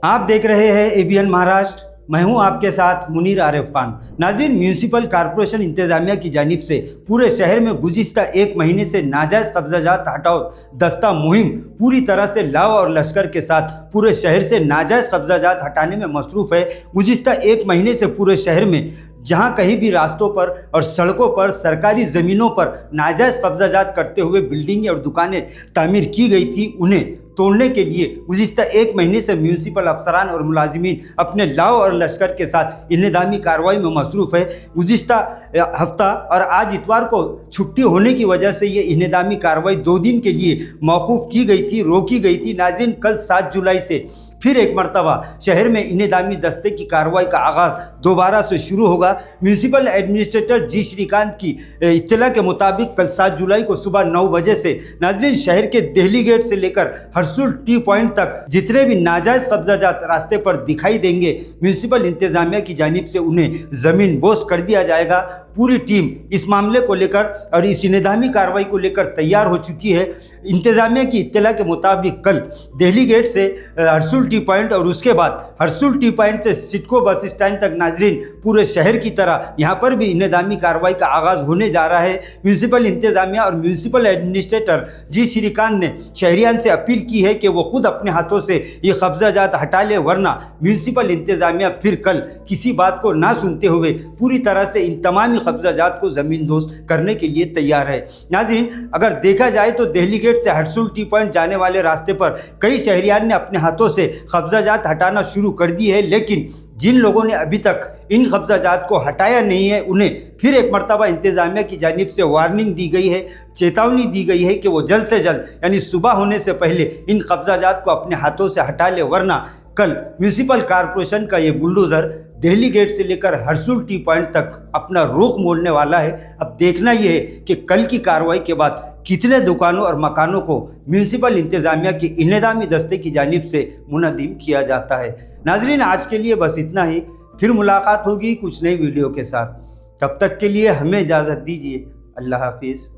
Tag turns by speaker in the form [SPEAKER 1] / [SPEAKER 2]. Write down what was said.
[SPEAKER 1] आप देख रहे हैं एबीएन महाराष्ट्र। मैं हूं आपके साथ मुनीर आरिफ खान। नाज़रीन, म्यूनिसिपल कॉरपोरेशन इंतजामिया की जानिब से पूरे शहर में गुज़िश्ता एक महीने से नाजायज़ कब्ज़ाजात हटाओ दस्ता मुहिम पूरी तरह से लाव और लश्कर के साथ पूरे शहर से नाजायज़ कब्ज़ाजात हटाने में मसरूफ़ है। गुज़िश्ता एक महीने से पूरे शहर में जहां कहीं भी रास्तों पर और सड़कों पर सरकारी ज़मीनों पर नाजायज़ कब्ज़ाजात करते हुए बिल्डिंगें और दुकानें तामीर की गई थी, उन्हें तोड़ने के लिए गुज़िश्ता एक महीने से म्यूनिसिपल अफसरान और मुलाजिमीन अपने लाव और लश्कर के साथ इंतज़ामी कार्रवाई में मसरूफ़ है। गुज़िश्ता हफ्ता और आज इतवार को छुट्टी होने की वजह से ये इंतज़ामी कार्रवाई 2 दिन के लिए मौकूफ़ की गई थी, रोकी गई थी। नाज़रीन, कल 7 जुलाई से फिर एक मरतबा शहर में इंतज़ामी दस्ते की कार्रवाई का आगाज़ दोबारा से शुरू होगा। म्यूनिसिपल एडमिनिस्ट्रेटर जी श्रीकांत की इत्तला के मुताबिक कल 7 जुलाई को सुबह 9 बजे से नाज़रीन शहर के दिल्ली गेट से लेकर हरसुल टी पॉइंट तक जितने भी नाजायज़ कब्ज़ाजात रास्ते पर दिखाई देंगे, म्यूनिसिपल इंतज़ामिया की जानिब से उन्हें ज़मीन बोस कर दिया जाएगा। पूरी टीम इस मामले को लेकर और इस इंतज़ामी कार्रवाई को लेकर तैयार हो चुकी है। इंतज़ामिया की इत्तला के मुताबिक कल दिल्ली गेट से हरसुल टी पॉइंट और उसके बाद हरसुल टी पॉइंट से सिडको बस स्टैंड तक नाज़रीन पूरे शहर की तरह यहाँ पर भी इंतज़ामी कार्रवाई का आगाज़ होने जा रहा है। म्यूनिसिपल इंतज़ामिया और म्यूनिसिपल एडमिनिस्ट्रेटर जी श्रीकांत ने शहरियान से अपील की है कि वो खुद अपने हाथों से ये कब्ज़ाजात हटा ले, वरना म्यूनिसिपल इंतज़ामिया फिर कल किसी बात को ना सुनते हुए पूरी तरह से इन तमामी कब्ज़ाजात को ज़मींदोज़ करने के लिए तैयार है। नाज़रीन, अगर देखा जाए तो दिल्ली गेट से हरसुल टी पॉइंट जाने वाले रास्ते पर कई शहरियान ने अपने हाथों से कब्ज़ाजात हटाना शुरू कर दी है, लेकिन जिन लोगों ने अभी तक इन कब्ज़ाजात को हटाया नहीं है, उन्हें फिर एक मरतबा इंतज़ामिया की जानिब से वार्निंग दी गई है, चेतावनी दी गई है कि वो जल्द से जल्द यानी सुबह होने से पहले इन कब्ज़ाजात को अपने हाथों से हटा ले, वरना कल म्यूनिसिपल कॉरपोरेशन का ये बुलडोज़र दिल्ली गेट से लेकर हरसुल टी पॉइंट तक अपना रुख मोड़ने वाला है। अब देखना यह है कि कल की कार्रवाई के बाद कितने दुकानों और मकानों को म्यूनिसिपल इंतज़ामिया की इंतज़ामी दस्ते की जानिब से मुनज़्ज़म किया जाता है। नाज़रीन, आज के लिए बस इतना ही। फिर मुलाकात होगी कुछ नई वीडियो के साथ। तब तक के लिए हमें इजाज़त दीजिए। अल्लाह हाफिज़।